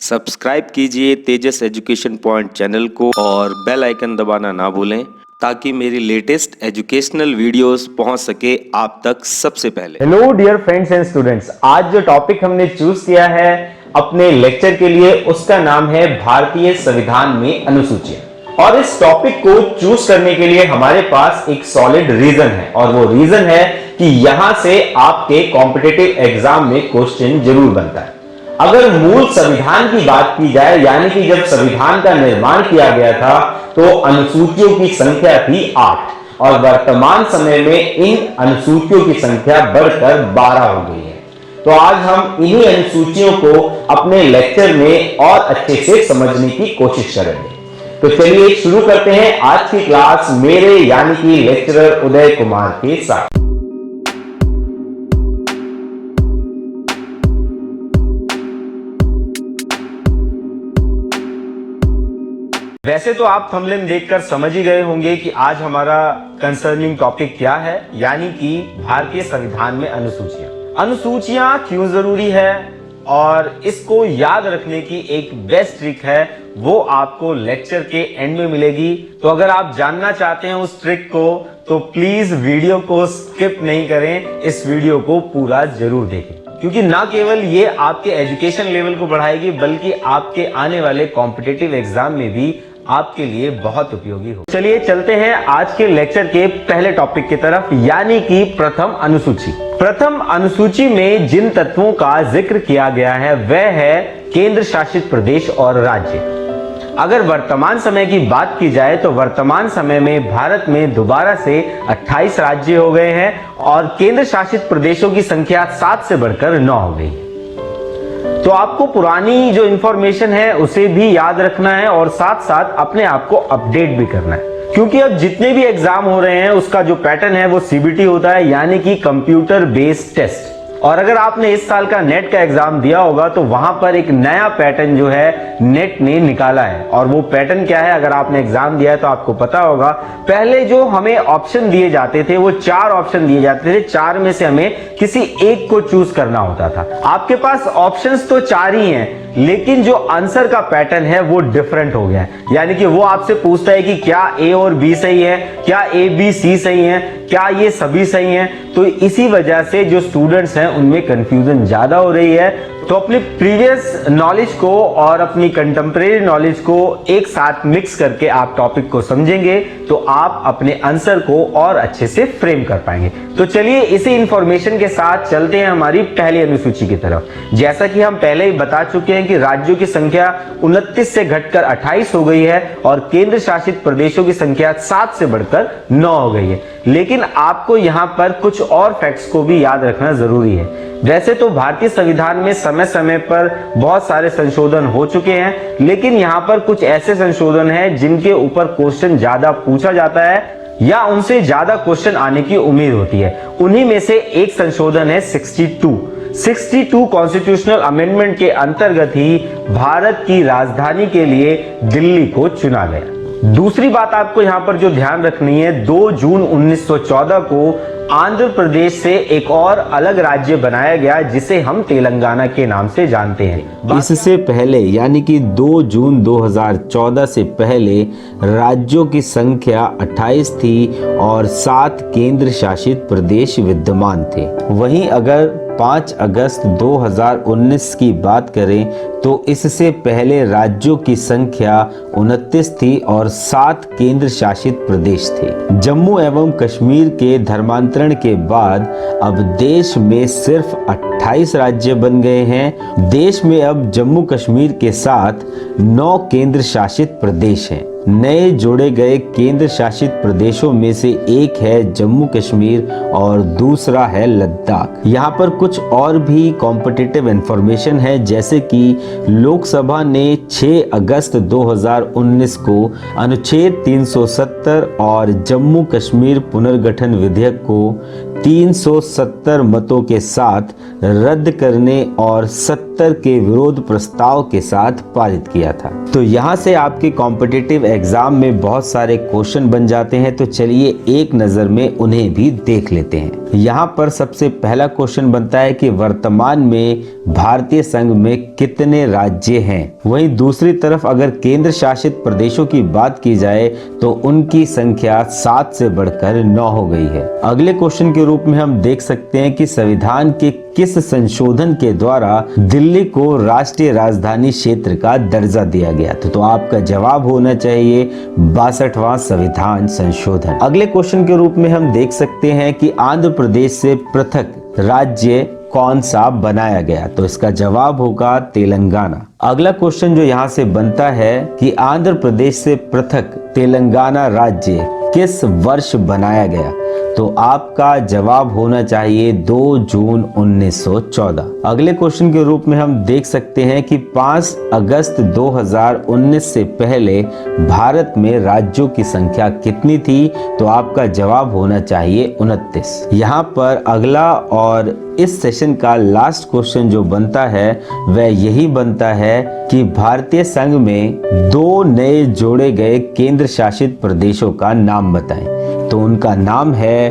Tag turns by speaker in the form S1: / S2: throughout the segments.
S1: Subscribe कीजिए तेजस education point channel को और बेल आइकन दबाना ना भूलें ताकि मेरी लेटेस्ट एजुकेशनल वीडियोस पहुंच सके आप तक सबसे पहले।
S2: Hello dear friends and students, आज जो टॉपिक हमने चूज किया है अपने लेक्चर के लिए उसका नाम है भारतीय संविधान में अनुसूचियां। और इस टॉपिक को चूज करने के लिए हमारे पास एक सॉलिड रीजन है और वो रीजन है कि यहां से आपके कॉम्पिटिटिव एग्जाम में क्वेश्चन जरूर बनता है। अगर मूल संविधान की बात की जाए, यानी कि जब संविधान का निर्माण किया गया था तो अनुसूचियों की संख्या थी 8 और वर्तमान समय में इन अनुसूचियों की संख्या बढ़कर 12 हो गई है। तो आज हम इन्हीं अनुसूचियों को अपने लेक्चर में और अच्छे से समझने की कोशिश करेंगे। तो चलिए शुरू करते हैं आज की क्लास मेरे यानी कि लेक्चरर उदय कुमार के साथ। वैसे तो आप थंबनेल देखकर समझ ही गए होंगे कि आज हमारा कंसर्निंग टॉपिक क्या है, यानी कि भारतीय संविधान में अनुसूचियां। अनुसूचियां क्यों जरूरी है और इसको याद रखने की एक बेस्ट ट्रिक है, वो आपको लेक्चर के एंड में मिलेगी। तो अगर आप जानना चाहते हैं उस ट्रिक को तो प्लीज वीडियो को स्किप नहीं करें, इस वीडियो को पूरा जरूर देखें, क्योंकि ना केवल ये आपके एजुकेशन लेवल को बढ़ाएगी बल्कि आपके आने वाले कॉम्पिटिटिव एग्जाम में भी आपके लिए बहुत उपयोगी हो। चलिए चलते हैं आज के लेक्चर के पहले टॉपिक की तरफ, यानी कि प्रथम अनुसूची। प्रथम अनुसूची में जिन तत्वों का जिक्र किया गया है वह है केंद्र शासित प्रदेश और राज्य। अगर वर्तमान समय की बात की जाए तो वर्तमान समय में भारत में दोबारा से 28 राज्य हो गए हैं और केंद्र शासित प्रदेशों की संख्या 7 से बढ़कर 9 हो गई है। तो आपको पुरानी जो इंफॉर्मेशन है उसे भी याद रखना है और साथ साथ अपने आप को अपडेट भी करना है, क्योंकि अब जितने भी एग्जाम हो रहे हैं उसका जो पैटर्न है वो सीबीटी होता है, यानी कि कंप्यूटर बेस्ड टेस्ट। और अगर आपने इस साल का नेट का एग्जाम दिया होगा तो वहां पर एक नया पैटर्न जो है नेट ने निकाला है। और वो पैटर्न क्या है, अगर आपने एग्जाम दिया है तो आपको पता होगा। पहले जो हमें ऑप्शन दिए जाते थे वो 4 ऑप्शन दिए जाते थे, 4 में से हमें किसी एक को चूज करना होता था। आपके पास ऑप्शंस तो 4 ही हैं, लेकिन जो आंसर का पैटर्न है वो डिफरेंट हो गया है। यानी कि वो आपसे पूछता है कि क्या ए और बी सही है, क्या ए बी सी सही है, क्या ये सभी सही हैं। तो इसी वजह से जो स्टूडेंट्स हैं उनमें कंफ्यूजन ज्यादा हो रही है। तो अपने प्रीवियस नॉलेज को और अपनी कंटेम्परेरी नॉलेज को एक साथ मिक्स करके आप टॉपिक को समझेंगे तो आप अपने आंसर को और अच्छे से फ्रेम कर पाएंगे। तो चलिए इसी इंफॉर्मेशन के साथ चलते हैं हमारी पहली अनुसूची की तरफ। जैसा कि हम पहले ही बता चुके हैं कि राज्यों की संख्या 29 से घटकर 28 हो गई है और केंद्र शासित प्रदेशों की संख्या 7 से बढ़कर 9 हो गई है। लेकिन आपको यहाँ पर कुछ और फैक्ट्स को भी याद रखना जरूरी है। वैसे तो भारतीय संविधान में समय समय पर बहुत सारे संशोधन हो चुके हैं, लेकिन यहाँ पर कुछ ऐसे संशोधन हैं जिनके ऊपर क्वेश्चन ज्यादा पूछा जाता है या उनसे ज्यादा क्वेश्चन आने की उम्मीद होती है। उन्हीं में से एक संशोधन है 62 कॉन्स्टिट्यूशनल अमेंडमेंट के अंतर्गत ही भारत की राजधानी के लिए दिल्ली को चुना गया। दूसरी बात आपको यहां पर जो ध्यान रखनी है, 2 जून 1914 को आंध्र प्रदेश से एक और अलग राज्य बनाया गया जिसे हम तेलंगाना के नाम से जानते हैं।
S3: इससे पहले यानी कि 2 जून 2014 से पहले राज्यों की संख्या 28 थी और 7 केंद्र शासित प्रदेश विद्यमान थे। वहीं अगर 5 अगस्त 2019 की बात करें तो इससे पहले राज्यों की संख्या 29 थी और 7 केंद्र शासित प्रदेश थे। जम्मू एवं कश्मीर के धर्मांतरण के बाद अब देश में सिर्फ 28 राज्य बन गए हैं। देश में अब जम्मू कश्मीर के साथ 9 केंद्र शासित प्रदेश हैं। नए जोड़े गए केंद्र शासित प्रदेशों में से एक है जम्मू कश्मीर और दूसरा है लद्दाख। यहाँ पर कुछ और भी कॉम्पिटिटिव इंफॉर्मेशन है, जैसे कि लोकसभा ने 6 अगस्त 2019 को अनुच्छेद 370 और जम्मू कश्मीर पुनर्गठन विधेयक को 370 मतों के साथ रद्द करने और 70 70 के विरोध प्रस्ताव के साथ पारित किया था। तो यहाँ से आपके कॉम्पिटिटिव एग्जाम में बहुत सारे क्वेश्चन बन जाते हैं, तो चलिए एक नजर में उन्हें भी देख लेते हैं। यहाँ पर सबसे पहला क्वेश्चन बनता है कि वर्तमान में भारतीय संघ में कितने राज्य हैं। वहीं दूसरी तरफ अगर केंद्र शासित प्रदेशों की बात की जाए तो उनकी संख्या 7 से बढ़कर 9 हो गई है। अगले क्वेश्चन के रूप में हम देख सकते हैं कि संविधान के किस संशोधन के द्वारा दिल्ली को राष्ट्रीय राजधानी क्षेत्र का दर्जा दिया गया। तो आपका जवाब होना चाहिए 62वां संविधान संशोधन। अगले क्वेश्चन के रूप में हम देख सकते हैं कि आंध्र प्रदेश से पृथक राज्य कौन सा बनाया गया। तो इसका जवाब होगा तेलंगाना। अगला क्वेश्चन जो यहाँ से बनता है कि आंध्र प्रदेश से पृथक तेलंगाना राज्य किस वर्ष बनाया गया। तो आपका जवाब होना चाहिए 2 जून 1914। अगले क्वेश्चन के रूप में हम देख सकते हैं कि 5 अगस्त 2019 से पहले भारत में राज्यों की संख्या कितनी थी। तो आपका जवाब होना चाहिए 29। यहाँ पर अगला और इस सेशन का लास्ट क्वेश्चन जो बनता है वह यही बनता है कि भारतीय संघ में 2 नए जोड़े गए केंद्र शासित प्रदेशों का नाम बताएं। तो उनका नाम है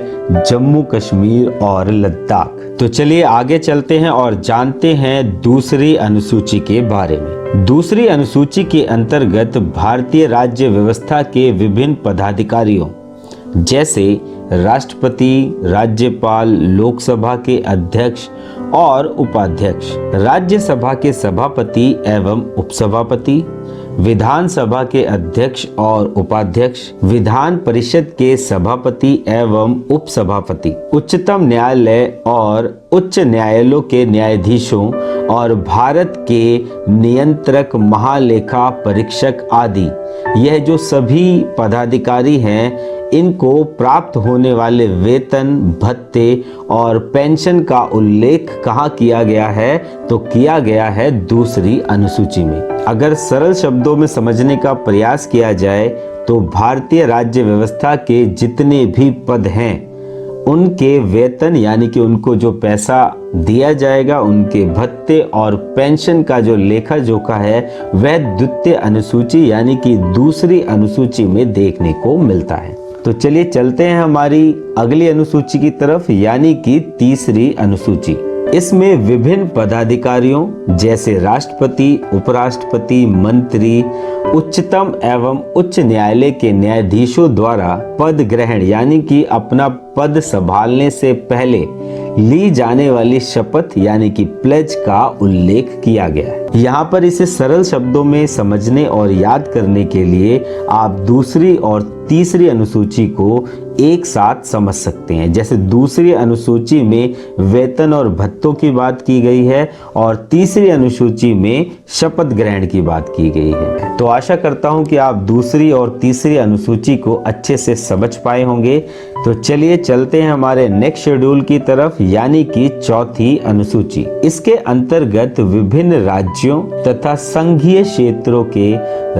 S3: जम्मू कश्मीर और लद्दाख। तो चलिए आगे चलते हैं और जानते हैं दूसरी अनुसूची के बारे में। दूसरी अनुसूची के अंतर्गत भारतीय राज्य व्यवस्था के विभिन्न पदाधिकारियों जैसे राष्ट्रपति, राज्यपाल, लोकसभा के अध्यक्ष और उपाध्यक्ष, राज्यसभा के सभापति एवं उपसभापति, विधानसभा के अध्यक्ष और उपाध्यक्ष, विधान परिषद के सभापति एवं उपसभापति, उच्चतम न्यायालय और उच्च न्यायालयों के न्यायाधीशों और भारत के नियंत्रक, महालेखा परीक्षक आदि, यह जो सभी पदाधिकारी हैं इनको प्राप्त होने वाले वेतन, भत्ते और पेंशन का उल्लेख कहाँ किया गया है। तो किया गया है दूसरी अनुसूची में। अगर सरल शब्दों में समझने का प्रयास किया जाए तो भारतीय राज्य व्यवस्था के जितने भी पद हैं उनके वेतन यानी कि उनको जो पैसा दिया जाएगा, उनके भत्ते और पेंशन का जो लेखा जोखा है वह द्वितीय अनुसूची यानी कि दूसरी अनुसूची में देखने को मिलता है। तो चलिए चलते हैं हमारी अगली अनुसूची की तरफ यानी कि तीसरी अनुसूची। इसमें विभिन्न पदाधिकारियों जैसे राष्ट्रपति, उपराष्ट्रपति, मंत्री, उच्चतम एवं उच्च न्यायालय के न्यायाधीशों द्वारा पद ग्रहण यानी कि अपना पद संभालने से पहले ली जाने वाली शपथ यानी कि प्लेज का उल्लेख किया गया है। यहाँ पर इसे सरल शब्दों में समझने और याद करने के लिए आप दूसरी और तीसरी अनुसूची को एक साथ समझ सकते हैं। जैसे दूसरी अनुसूची में वेतन और भत्तों की बात की गई है और तीसरी अनुसूची में शपथ ग्रहण की बात की गई है। तो आशा करता हूं कि आप दूसरी और तीसरी अनुसूची को अच्छे से समझ पाए होंगे। तो चलिए चलते हैं हमारे नेक्स्ट शेड्यूल की तरफ यानी कि चौथी अनुसूची। इसके अंतर्गत विभिन्न राज्यों तथा संघीय क्षेत्रों के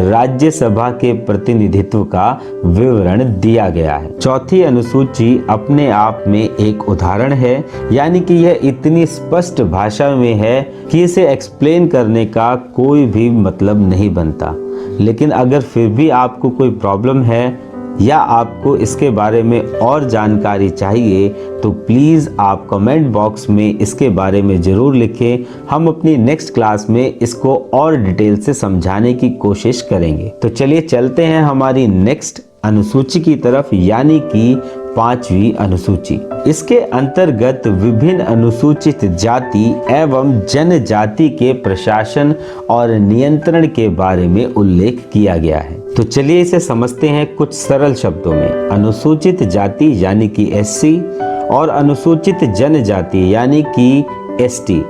S3: राज्यसभा के प्रतिनिधित्व का विवरण दिया गया है। चौथी अनुसूची अपने आप में एक उदाहरण है यानी कि यह इतनी स्पष्ट भाषा में है कि इसे एक्सप्लेन करने का कोई भी मतलब नहीं बनता। लेकिन अगर फिर भी आपको कोई प्रॉब्लम है या आपको इसके बारे में और जानकारी चाहिए तो प्लीज़ आप कमेंट बॉक्स में इसके बारे में ज़रूर लिखें। हम अपनी नेक्स्ट क्लास में इसको और डिटेल से समझाने की कोशिश करेंगे। तो चलिए चलते हैं हमारी नेक्स्ट अनुसूची की तरफ यानी कि पांचवी अनुसूची। इसके अंतर्गत विभिन्न अनुसूचित जाति एवं जनजाति के प्रशासन और नियंत्रण के बारे में उल्लेख किया गया है। तो चलिए इसे समझते हैं कुछ सरल शब्दों में। अनुसूचित जाति यानी कि एससी और अनुसूचित जनजाति यानी कि एसटी,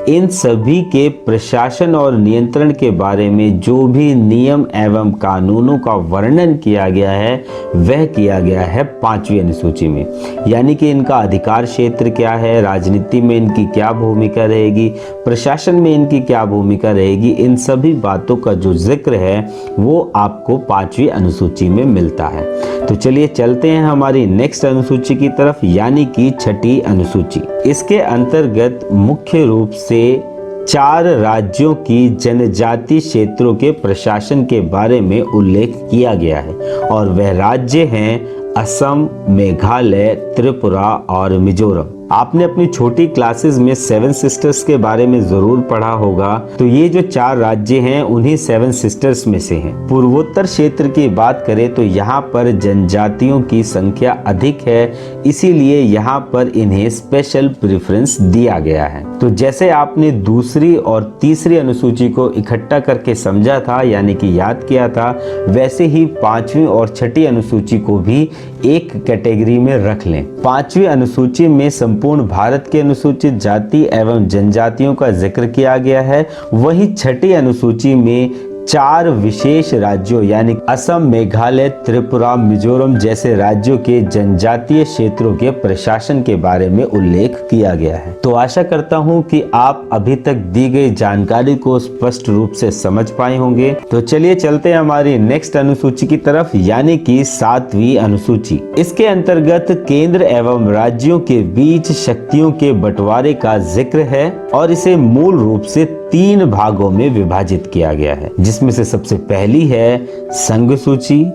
S3: इन सभी के प्रशासन और नियंत्रण के बारे में जो भी नियम एवं कानूनों का वर्णन किया गया है वह किया गया है पांचवी अनुसूची में। यानी कि इनका अधिकार क्षेत्र क्या है, राजनीति में इनकी क्या भूमिका रहेगी, प्रशासन में इनकी क्या भूमिका रहेगी, इन सभी बातों का जो जिक्र है वो आपको पांचवी अनुसूची में मिलता है। तो चलिए चलते हैं हमारी नेक्स्ट अनुसूची की तरफ यानी कि छठी अनुसूची। इसके अंतर्गत मुख्य रूप से 4 राज्यों की जनजातीय क्षेत्रों के प्रशासन के बारे में उल्लेख किया गया है और वह राज्य हैं असम, मेघालय, त्रिपुरा और मिजोरम। आपने अपनी छोटी क्लासेस में 7 सिस्टर्स के बारे में जरूर पढ़ा होगा। तो ये जो 4 राज्य हैं उन्हीं 7 सिस्टर्स में से हैं। पूर्वोत्तर क्षेत्र की बात करें तो यहाँ पर जनजातियों की संख्या अधिक है, इसीलिए यहाँ पर इन्हें स्पेशल प्रेफरेंस दिया गया है। तो जैसे आपने दूसरी और तीसरी अनुसूची को इकट्ठा करके समझा था यानी कि याद किया था, वैसे ही 5वीं और 6ठी अनुसूची को भी एक कैटेगरी में रख लें। 5वीं अनुसूची में संपूर्ण भारत के अनुसूचित जाति एवं जनजातियों का जिक्र किया गया है। वहीं 6ठी अनुसूची में 4 विशेष राज्यों यानी असम, मेघालय, त्रिपुरा, मिजोरम जैसे राज्यों के जनजातीय क्षेत्रों के प्रशासन के बारे में उल्लेख किया गया है। तो आशा करता हूं कि आप अभी तक दी गई जानकारी को स्पष्ट रूप से समझ पाए होंगे। तो चलिए चलते हैं हमारी नेक्स्ट अनुसूची की तरफ यानी कि 7वीं अनुसूची। इसके अंतर्गत केंद्र एवं राज्यों के बीच शक्तियों के बंटवारे का जिक्र है और इसे मूल रूप से 3 भागों में विभाजित किया गया है, जिसमें से सबसे पहली है संघ सूची,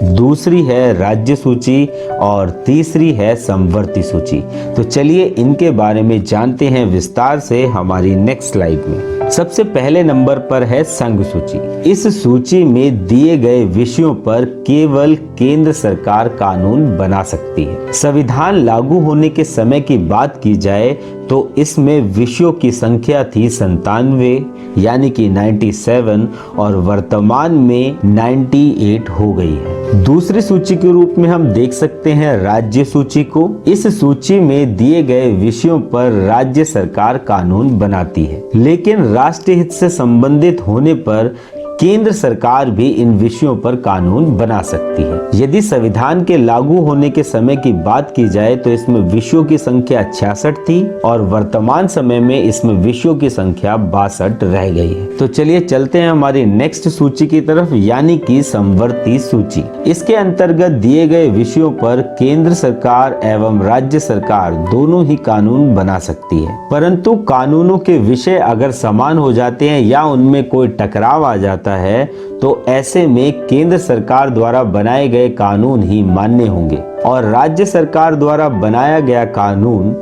S3: दूसरी है राज्य सूची और तीसरी है समवर्ती सूची। तो चलिए इनके बारे में जानते हैं विस्तार से हमारी नेक्स्ट स्लाइड में। सबसे पहले नंबर पर है संघ सूची। इस सूची में दिए गए विषयों पर केवल केंद्र सरकार कानून बना सकती है। संविधान लागू होने के समय की बात की जाए तो इसमें विषयों की संख्या थी 97 यानी कि 97 और वर्तमान में 98 हो गई है। दूसरी सूची के रूप में हम देख सकते हैं राज्य सूची को। इस सूची में दिए गए विषयों पर राज्य सरकार कानून बनाती है, लेकिन राष्ट्रीय हित से संबंधित होने पर केंद्र सरकार भी इन विषयों पर कानून बना सकती है। यदि संविधान के लागू होने के समय की बात की जाए तो इसमें विषयों की संख्या 66 थी और वर्तमान समय में इसमें विषयों की संख्या 62 रह गई है। तो चलिए चलते हैं हमारी नेक्स्ट सूची की तरफ यानी कि समवर्ती सूची। इसके अंतर्गत दिए गए विषयों पर केंद्र सरकार एवं राज्य सरकार दोनों ही कानून बना सकती है, परंतु कानूनों के विषय अगर समान हो जाते हैं या उनमें कोई टकराव आ जाता है तो ऐसे में केंद्र सरकार द्वारा बनाए गए कानून ही मान्य होंगे और राज्य सरकार द्वारा बनाया गया कानून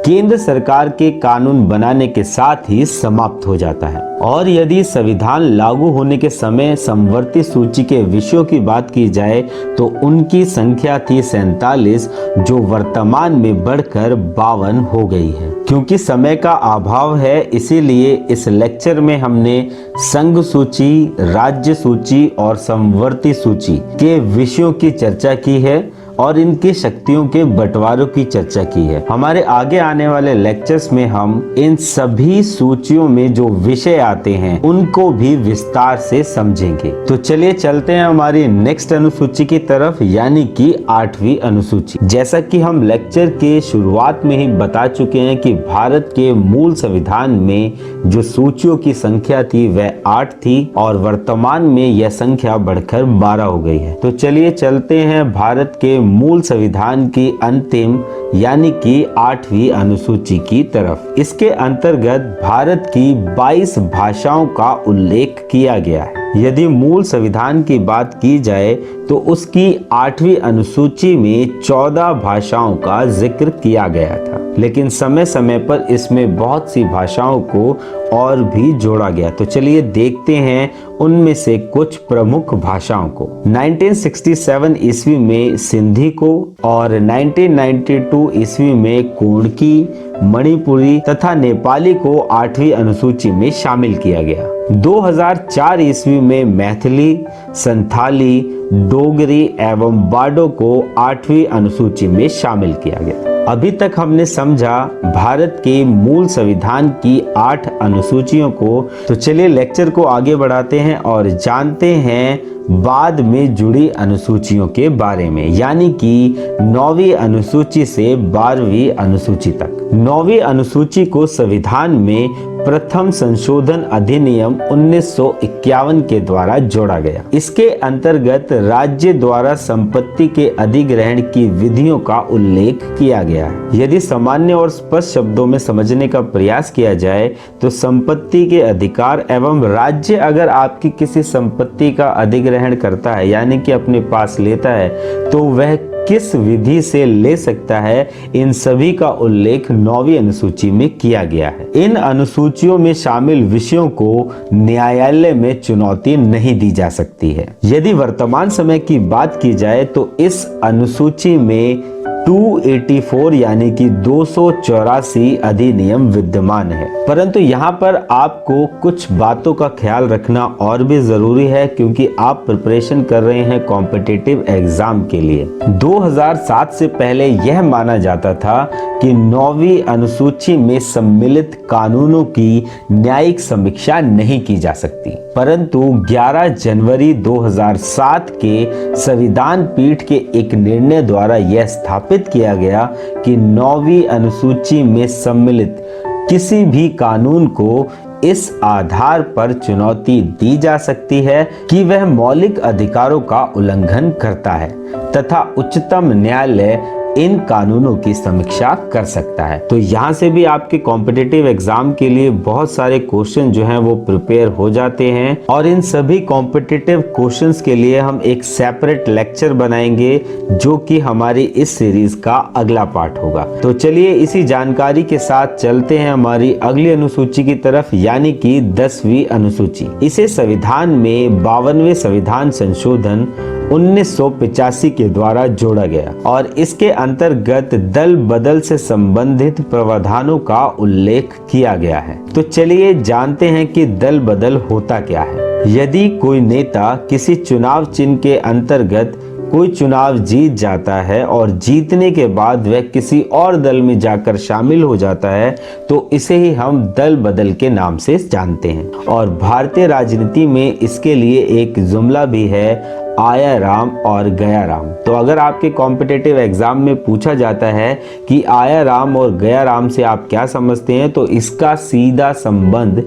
S3: केंद्र सरकार के कानून बनाने के साथ ही समाप्त हो जाता है। और यदि संविधान लागू होने के समय समवर्ती सूची के विषयों की बात की जाए तो उनकी संख्या थी 47 जो वर्तमान में बढ़कर 52 हो गई है। क्योंकि समय का अभाव है इसीलिए इस लेक्चर में हमने संघ सूची, राज्य सूची और समवर्ती सूची के विषयों की चर्चा की है और इनकी शक्तियों के बंटवारों की चर्चा की है। हमारे आगे आने वाले लेक्चर्स में हम इन सभी सूचियों में जो विषय आते हैं उनको भी विस्तार से समझेंगे। तो चलिए चलते हैं हमारी नेक्स्ट अनुसूची की तरफ यानी कि 8वीं अनुसूची। जैसा कि हम लेक्चर के शुरुआत में ही बता चुके हैं कि भारत के मूल संविधान में जो सूचियों की संख्या थी वह 8 थी और वर्तमान में यह संख्या बढ़कर 12 हो गई है। तो चलिए चलते हैं भारत के मूल संविधान की अंतिम यानी कि 8वीं अनुसूची की तरफ। इसके अंतर्गत भारत की 22 भाषाओं का उल्लेख किया गया है। यदि मूल संविधान की बात की जाए तो उसकी 8वीं अनुसूची में 14 भाषाओं का जिक्र किया गया था, लेकिन समय समय पर इसमें बहुत सी भाषाओं को और भी जोड़ा गया। तो चलिए देखते हैं उनमें से कुछ प्रमुख भाषाओं को। 1967 ईस्वी में सिंधी को और 1992 ईस्वी में कोंकणी, मणिपुरी तथा नेपाली को 8वीं अनुसूची में शामिल किया गया। 2004 ईस्वी में मैथिली, संथाली, डोगरी एवं बाडो को 8वीं अनुसूची में शामिल किया गया। अभी तक हमने समझा भारत के मूल संविधान की 8 अनुसूचियों को। तो चलिए लेक्चर को आगे बढ़ाते हैं और जानते हैं बाद में जुड़ी अनुसूचियों के बारे में यानी कि 9वीं अनुसूची से 12वीं अनुसूची तक। 9वीं अनुसूची को संविधान में प्रथम संशोधन अधिनियम 1951 के द्वारा जोड़ा गया। इसके अंतर्गत राज्य द्वारा संपत्ति के अधिग्रहण की विधियों का उल्लेख किया गया है। यदि सामान्य और स्पष्ट शब्दों में समझने का प्रयास किया जाए तो संपत्ति के अधिकार एवं राज्य अगर आपकी किसी संपत्ति का अधिग्रहण करता है यानी कि अपने पास लेता है तो वह किस विधि से ले सकता है, इन सभी का उल्लेख 9वीं अनुसूची में किया गया है। इन अनुसूचियों में शामिल विषयों को न्यायालय में चुनौती नहीं दी जा सकती है। यदि वर्तमान समय की बात की जाए तो इस अनुसूची में 284 यानी कि 284 अधिनियम विद्यमान है। परंतु यहाँ पर आपको कुछ बातों का ख्याल रखना और भी जरूरी है क्योंकि आप प्रिपरेशन कर रहे हैं कॉम्पिटिटिव एग्जाम के लिए। 2007 से पहले यह माना जाता था कि 9वीं अनुसूची में सम्मिलित कानूनों की न्यायिक समीक्षा नहीं की जा सकती, परंतु 11 जनवरी 2007 के संविधान पीठ के एक निर्णय द्वारा यह स्थापित किया गया कि 9वीं अनुसूची में सम्मिलित किसी भी कानून को इस आधार पर चुनौती दी जा सकती है कि वह मौलिक अधिकारों का उल्लंघन करता है तथा उच्चतम न्यायालय इन कानूनों की समीक्षा कर सकता है। तो यहाँ से भी आपके कॉम्पिटिटिव एग्जाम के लिए बहुत सारे क्वेश्चन जो हैं वो प्रिपेयर हो जाते हैं और इन सभी कॉम्पिटिटिव क्वेश्चंस के लिए हम एक सेपरेट लेक्चर बनाएंगे जो कि हमारी इस सीरीज का अगला पार्ट होगा। तो चलिए इसी जानकारी के साथ चलते हैं हमारी अगली अनुसूची की तरफ यानी कि 10वीं अनुसूची। इसे संविधान में 52वें संविधान संशोधन 1985 के द्वारा जोड़ा गया और इसके अंतर्गत दल बदल से संबंधित प्रावधानों का उल्लेख किया गया है। तो चलिए जानते हैं कि दल बदल होता क्या है। यदि कोई नेता किसी चुनाव चिन्ह के अंतर्गत कोई चुनाव जीत जाता है और जीतने के बाद वह किसी और दल में जाकर शामिल हो जाता है तो इसे ही हम दल बदल के नाम से जानते हैं। और भारतीय राजनीति में इसके लिए एक जुमला भी है, आया राम और गया राम। तो अगर आपके कॉम्पिटिटिव एग्जाम में पूछा जाता है कि आया राम और गया राम से आप क्या समझते हैं तो इसका सीधा संबंध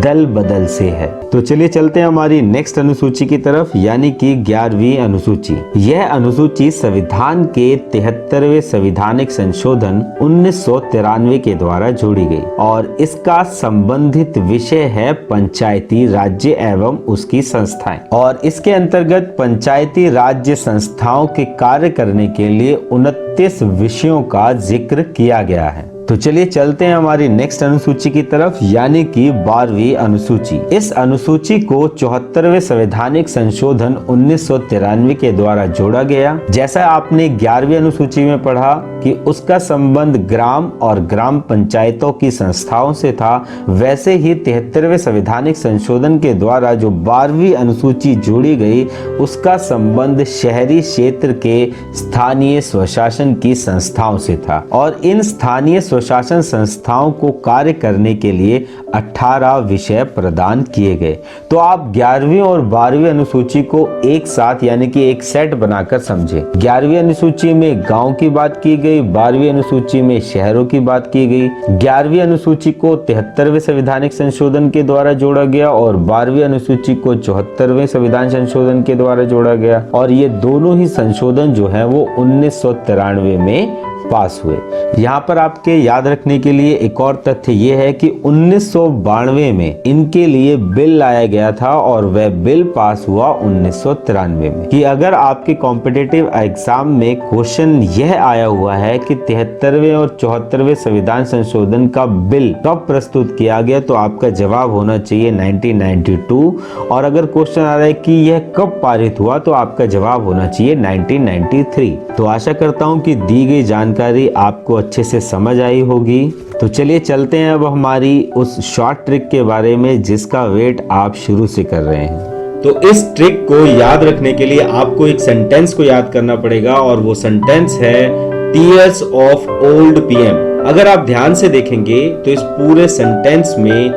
S3: दल बदल से है। तो चलिए चलते हैं हमारी नेक्स्ट अनुसूची की तरफ यानी कि 11वीं अनुसूची। यह अनुसूची संविधान के 73वें संवैधानिक संशोधन 1993 के द्वारा जोड़ी गई और इसका संबंधित विषय है पंचायती राज्य एवं उसकी संस्थाएं। और इसके अंतर्गत पंचायती राज्य संस्थाओं के कार्य करने के लिए 29 विषयों का जिक्र किया गया है। तो चलिए चलते हैं हमारी नेक्स्ट अनुसूची की तरफ यानी कि 12वीं अनुसूची। इस अनुसूची को 74वें संवैधानिक संशोधन 1993 के द्वारा जोड़ा गया। जैसा आपने 11वीं अनुसूची में पढ़ा कि उसका संबंध ग्राम और ग्राम पंचायतों की संस्थाओं से था, वैसे ही 73वें संवैधानिक संशोधन के द्वारा जो 12वीं अनुसूची जोड़ी गई उसका संबंध शहरी क्षेत्र के स्थानीय स्वशासन की संस्थाओं से था और इन स्थानीय स्वशासन संस्थाओं को कार्य करने के लिए 18 विषय प्रदान किए गए। तो आप 11वीं और 12वीं अनुसूची को एक साथ यानी कि एक सेट बनाकर समझे। 11वीं अनुसूची में गांव की बात की गई, 12वीं अनुसूची में शहरों की बात की गई। 11वीं अनुसूची को 73वें संवैधानिक संशोधन के द्वारा जोड़ा गया और 12वीं अनुसूची को 74वें संविधान संशोधन के द्वारा जोड़ा गया और ये दोनों ही संशोधन जो है वो 1993 में पास हुए। यहाँ पर आपके याद रखने के लिए एक और तथ्य ये है कि 1992 में इनके लिए बिल लाया गया था और वह बिल पास हुआ 1993 में। कि अगर आपके कॉम्पिटिटिव एग्जाम में क्वेश्चन यह आया हुआ है कि 73वें और 74वें संविधान संशोधन का बिल कब प्रस्तुत किया गया तो आपका जवाब होना चाहिए 1992 और अगर क्वेश्चन आ रहा है कि यह कब पारित हुआ तो आपका जवाब होना चाहिए 1993। तो आशा करता हूँ कि दी गई जानकारी आपको अच्छे से समझ आई होगी। तो चलिए चलते हैं अब हमारी उस शॉर्ट ट्रिक के बारे में जिसका वेट आप शुरू से कर रहे हैं।
S1: तो इस ट्रिक को याद रखने के लिए आपको एक सेंटेंस को याद करना पड़ेगा और वो सेंटेंस है टीयर्स ऑफ ओल्ड पीएम। अगर आप ध्यान से देखेंगे तो इस पूरे सेंटेंस में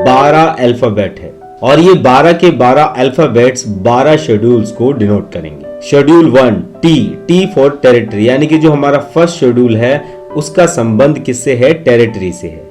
S1: 12 अल्फाबेट है और ये 12 के 12 अल्फाबेट्स 12 शेड्यूल्स को डिनोट करेंगे। शेड्यूल 1 टी फॉर टेरिटरी यानी कि जो हमारा फर्स्ट शेड्यूल है उसका संबंध किससे है? टेरिटरी से है।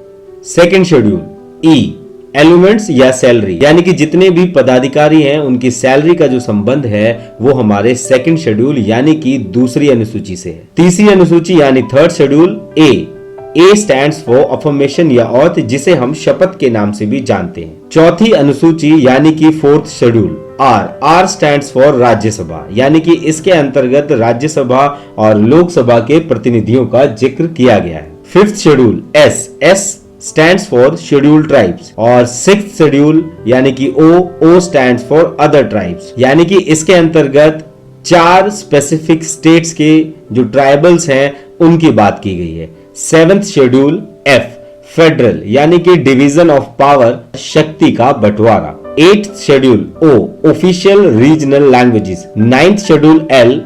S1: सेकंड शेड्यूल ई, एलिमेंट्स या सैलरी, यानी कि जितने भी पदाधिकारी हैं उनकी सैलरी का जो संबंध है वो हमारे सेकंड शेड्यूल यानी कि दूसरी अनुसूची से है। तीसरी अनुसूची यानी third schedule A stands for affirmation या ऑथ, जिसे हम शपथ के नाम से भी जानते हैं। चौथी अनुसूची यानी कि fourth schedule R stands for Rajya Sabha, यानी कि इसके अंतर्गत राज्यसभा और लोकसभा के प्रतिनिधियों का जिक्र किया गया है। Fifth schedule S stands for scheduled tribes, और सिक्स्थ शेड्यूल यानी कि ओ स्टैंड्स फॉर अदर ट्राइब्स, यानी कि इसके अंतर्गत 4 स्पेसिफिक स्टेट्स के जो ट्राइबल्स हैं उनकी बात की गई है। सेवेंथ शेड्यूल एफ, फेडरल, यानी कि डिवीजन ऑफ पावर, शक्ति का बंटवारा। Eighth schedule O, official regional languages. Ninth schedule L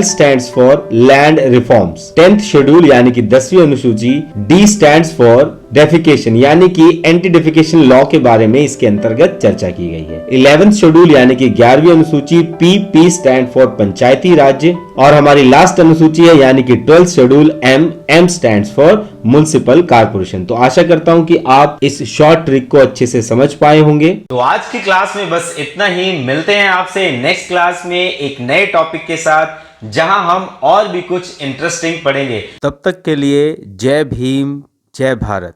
S1: stands for land reforms. 10th schedule यानी कि 10वीं अनुसूची डी स्टैंड्स फॉर डेफिकेशन, यानी कि एंटी डेफिकेशन लॉ के बारे में इसके अंतर्गत चर्चा की गई है। 11th शेड्यूल यानी कि 11वीं अनुसूची पी स्टैंड फॉर पंचायती राज्य, और हमारी लास्ट अनुसूची है यानी कि 12th schedule M stands for municipal corporation. तो आशा करता हूं कि आप इस शॉर्ट ट्रिक को अच्छे से समझ पाए होंगे।
S2: तो आज की क्लास में बस इतना ही। मिलते हैं आपसे नेक्स्ट क्लास में एक नए टॉपिक के साथ, जहां हम और भी कुछ इंटरेस्टिंग पढ़ेंगे।
S3: तब तक के लिए जय भीम, जय भारत।